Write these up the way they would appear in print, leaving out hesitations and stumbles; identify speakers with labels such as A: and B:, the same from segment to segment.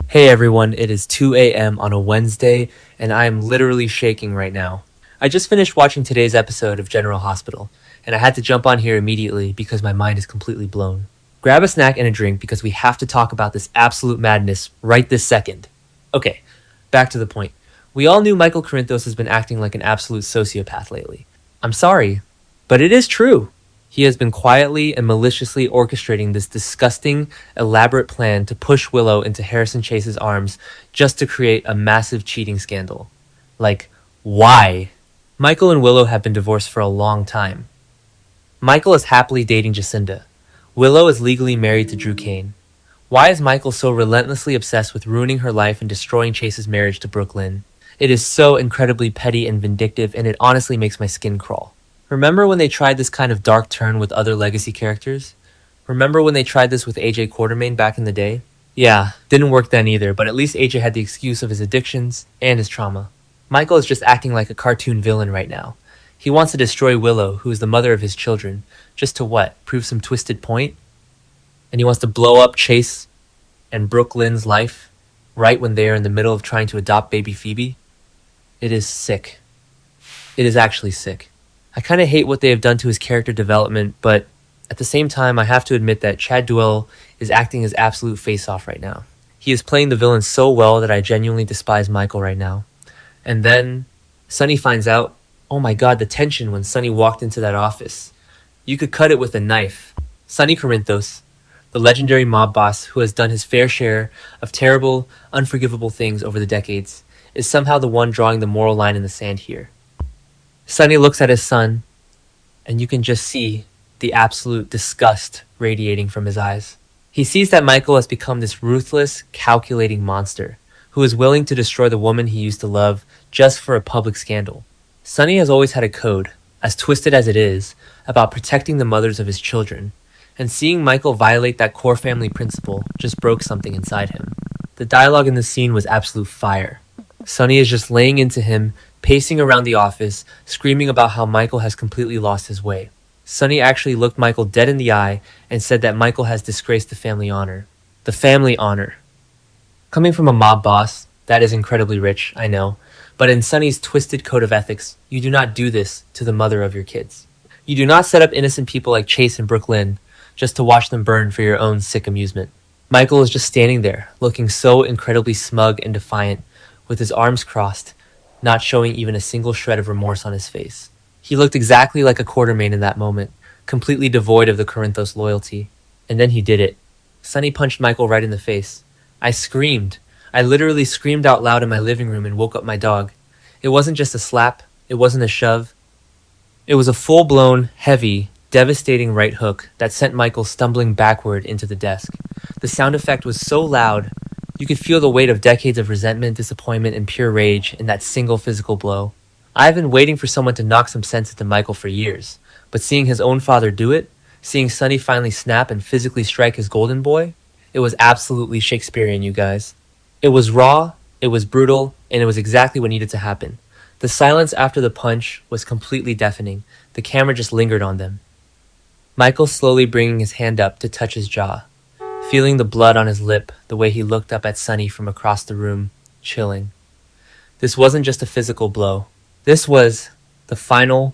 A: Hey everyone, it is 2 a.m. on a Wednesday, and I am literally shaking right now. I just finished watching today's episode of General Hospital, and I had to jump on here immediately because my mind is completely blown. Grab a snack and a drink because we have to talk about this absolute madness right this second. Okay, back to the point. We all knew Michael Corinthos has been acting like an absolute sociopath lately. I'm sorry, but it is true. He has been quietly and maliciously orchestrating this disgusting, elaborate plan to push Willow into Harrison Chase's arms just to create a massive cheating scandal. Like, why? Michael and Willow have been divorced for a long time. Michael is happily dating Jacinda. Willow is legally married to Drew Kane. Why is Michael so relentlessly obsessed with ruining her life and destroying Chase's marriage to Brooke Lynn? It is so incredibly petty and vindictive, and it honestly makes my skin crawl. Remember when they tried this kind of dark turn with other legacy characters? Remember when they tried this with AJ Quartermain back in the day? Yeah, didn't work then either, but at least AJ had the excuse of his addictions and his trauma. Michael is just acting like a cartoon villain right now. He wants to destroy Willow, who is the mother of his children, just to what? Prove some twisted point? And he wants to blow up Chase and Brooke Lynn's life right when they are in the middle of trying to adopt baby Phoebe? It is sick. It is actually sick. I kind of hate what they have done to his character development, but at the same time, I have to admit that Chad Duell is acting his absolute face-off right now. He is playing the villain so well that I genuinely despise Michael right now. And then Sonny finds out. Oh my god, the tension when Sonny walked into that office. You could cut it with a knife. Sonny Corinthos, the legendary mob boss who has done his fair share of terrible, unforgivable things over the decades, is somehow the one drawing the moral line in the sand here. Sonny looks at his son, and you can just see the absolute disgust radiating from his eyes. He sees that Michael has become this ruthless, calculating monster who is willing to destroy the woman he used to love just for a public scandal. Sonny has always had a code, as twisted as it is, about protecting the mothers of his children, and seeing Michael violate that core family principle just broke something inside him. The dialogue in the scene was absolute fire. Sonny is just laying into him, pacing around the office, screaming about how Michael has completely lost his way. Sonny actually looked Michael dead in the eye and said that Michael has disgraced the family honor. The family honor. Coming from a mob boss, that is incredibly rich, I know, but in Sonny's twisted code of ethics, you do not do this to the mother of your kids. You do not set up innocent people like Chase and Brooke Lynn just to watch them burn for your own sick amusement. Michael is just standing there, looking so incredibly smug and defiant, with his arms crossed, not showing even a single shred of remorse on his face. He looked exactly like a Quartermain in that moment, completely devoid of the Corinthos loyalty. And then he did it. Sonny punched Michael right in the face. I screamed. I literally screamed out loud in my living room and woke up my dog. It wasn't just a slap. It wasn't a shove. It was a full-blown, heavy, devastating right hook that sent Michael stumbling backward into the desk. The sound effect was so loud, you could feel the weight of decades of resentment, disappointment, and pure rage in that single physical blow. I've been waiting for someone to knock some sense into Michael for years, but seeing his own father do it, seeing Sonny finally snap and physically strike his golden boy, it was absolutely Shakespearean, you guys. It was raw, it was brutal, and it was exactly what needed to happen. The silence after the punch was completely deafening. The camera just lingered on them. Michael slowly bringing his hand up to touch his jaw, feeling the blood on his lip, the way he looked up at Sonny from across the room, chilling. This wasn't just a physical blow. This was the final,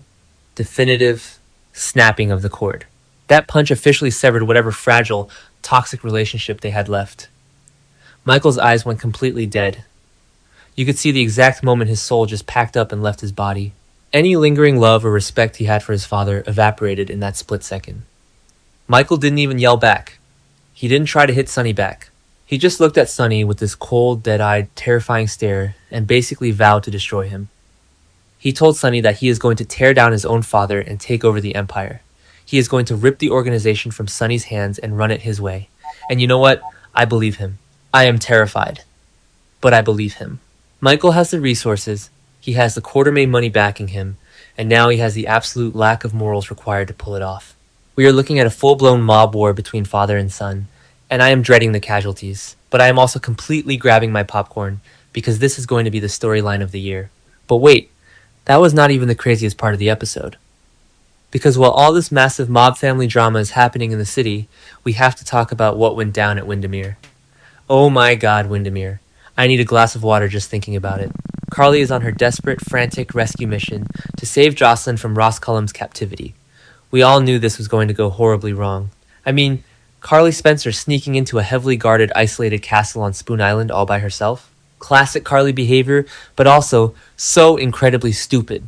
A: definitive snapping of the cord. That punch officially severed whatever fragile, toxic relationship they had left. Michael's eyes went completely dead. You could see the exact moment his soul just packed up and left his body. Any lingering love or respect he had for his father evaporated in that split second. Michael didn't even yell back. He didn't try to hit Sonny back. He just looked at Sonny with this cold, dead-eyed, terrifying stare and basically vowed to destroy him. He told Sonny that he is going to tear down his own father and take over the empire. He is going to rip the organization from Sonny's hands and run it his way. And you know what? I believe him. I am terrified. But I believe him. Michael has the resources, he has the Quartermain money backing him, and now he has the absolute lack of morals required to pull it off. We are looking at a full-blown mob war between father and son, and I am dreading the casualties, but I am also completely grabbing my popcorn because this is going to be the storyline of the year. But wait, that was not even the craziest part of the episode. Because while all this massive mob family drama is happening in the city, we have to talk about what went down at Windermere. Oh my god, Windermere. I need a glass of water just thinking about it. Carly is on her desperate, frantic rescue mission to save Jocelyn from Ross Cullum's captivity. We all knew this was going to go horribly wrong. I mean, Carly Spencer sneaking into a heavily guarded, isolated castle on Spoon Island all by herself. Classic Carly behavior, but also so incredibly stupid.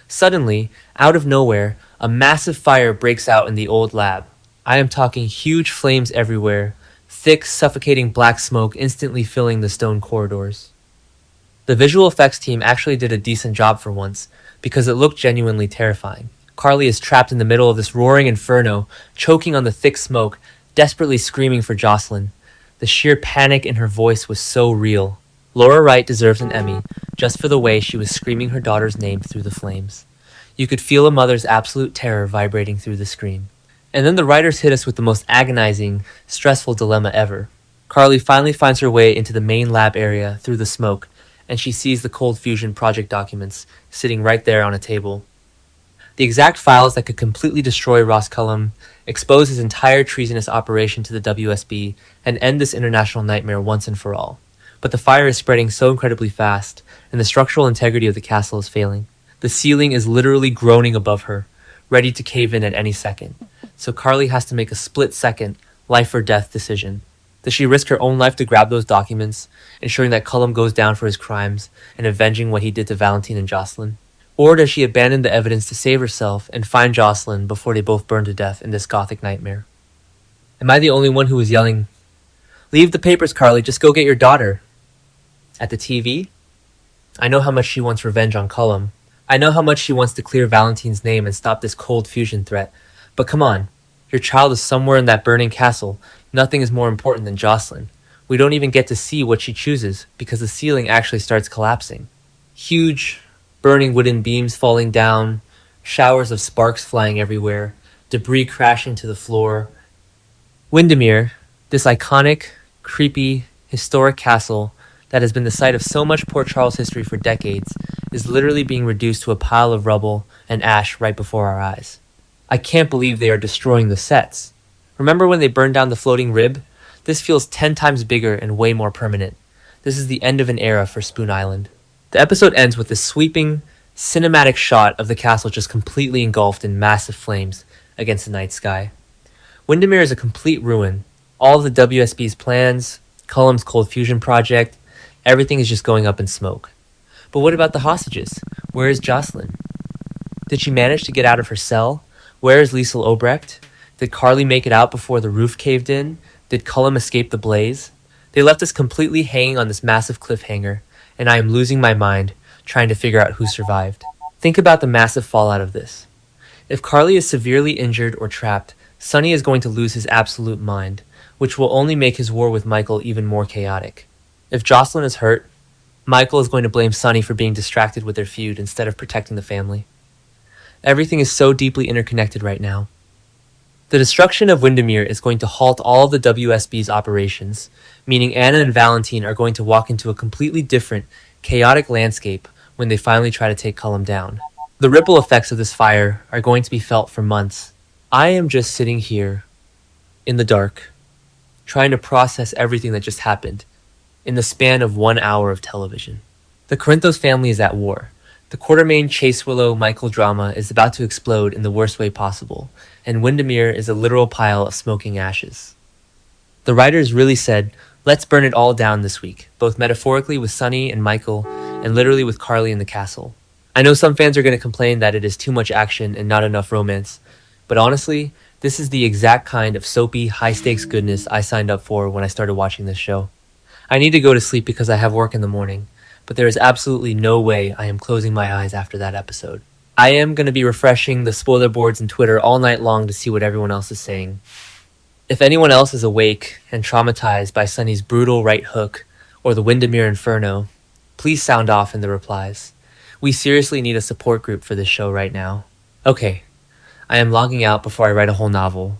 A: Suddenly, out of nowhere, a massive fire breaks out in the old lab. I am talking huge flames everywhere, thick, suffocating black smoke instantly filling the stone corridors. The visual effects team actually did a decent job for once, because it looked genuinely terrifying. Carly is trapped in the middle of this roaring inferno, choking on the thick smoke, desperately screaming for Jocelyn. The sheer panic in her voice was so real. Laura Wright deserves an Emmy, just for the way she was screaming her daughter's name through the flames. You could feel a mother's absolute terror vibrating through the screen. And then the writers hit us with the most agonizing, stressful dilemma ever. Carly finally finds her way into the main lab area through the smoke, and she sees the Cold Fusion project documents sitting right there on a table. The exact files that could completely destroy Ross Cullum, expose his entire treasonous operation to the WSB, and end this international nightmare once and for all. But the fire is spreading so incredibly fast, and the structural integrity of the castle is failing. The ceiling is literally groaning above her, ready to cave in at any second. So Carly has to make a split-second, life-or-death decision. Does she risk her own life to grab those documents, ensuring that Cullum goes down for his crimes and avenging what he did to Valentine and Jocelyn? Or does she abandon the evidence to save herself and find Jocelyn before they both burn to death in this gothic nightmare? Am I the only one who was yelling, "Leave the papers, Carly, just go get your daughter"? At the TV? I know how much she wants revenge on Cullum. I know how much she wants to clear Valentine's name and stop this Cold Fusion threat. But come on, your child is somewhere in that burning castle. Nothing is more important than Jocelyn. We don't even get to see what she chooses because the ceiling actually starts collapsing. Huge, burning wooden beams falling down, showers of sparks flying everywhere, debris crashing to the floor. Windermere, this iconic, creepy, historic castle that has been the site of so much Port Charles history for decades, is literally being reduced to a pile of rubble and ash right before our eyes. I can't believe they are destroying the sets. Remember when they burned down the floating rib? This feels 10 times bigger and way more permanent. This is the end of an era for Spoon Island. The episode ends with this sweeping, cinematic shot of the castle just completely engulfed in massive flames against the night sky. Windermere is a complete ruin. All of the WSB's plans, Cullum's Cold Fusion project, everything is just going up in smoke. But what about the hostages? Where is Jocelyn? Did she manage to get out of her cell? Where is Liesl Obrecht? Did Carly make it out before the roof caved in? Did Cullum escape the blaze? They left us completely hanging on this massive cliffhanger, and I am losing my mind trying to figure out who survived. Think about the massive fallout of this. If Carly is severely injured or trapped, Sonny is going to lose his absolute mind, which will only make his war with Michael even more chaotic. If Jocelyn is hurt, Michael is going to blame Sonny for being distracted with their feud instead of protecting the family. Everything is so deeply interconnected right now. The destruction of Windermere is going to halt all of the WSB's operations, meaning Anna and Valentine are going to walk into a completely different, chaotic landscape when they finally try to take Cullum down. The ripple effects of this fire are going to be felt for months. I am just sitting here, in the dark, trying to process everything that just happened, in the span of 1 hour of television. The Corinthos family is at war. The Quartermain Chase Willow Michael drama is about to explode in the worst way possible, and Windermere is a literal pile of smoking ashes. The writers really said, let's burn it all down this week, both metaphorically with Sonny and Michael, and literally with Carly in the castle. I know some fans are going to complain that it is too much action and not enough romance, but honestly, this is the exact kind of soapy, high-stakes goodness I signed up for when I started watching this show. I need to go to sleep because I have work in the morning, but there is absolutely no way I am closing my eyes after that episode. I am going to be refreshing the spoiler boards and Twitter all night long to see what everyone else is saying. If anyone else is awake and traumatized by Sonny's brutal right hook or the Windermere Inferno, please sound off in the replies. We seriously need a support group for this show right now. Okay, I am logging out before I write a whole novel,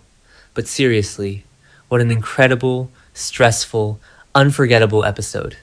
A: but seriously, what an incredible, stressful, unforgettable episode.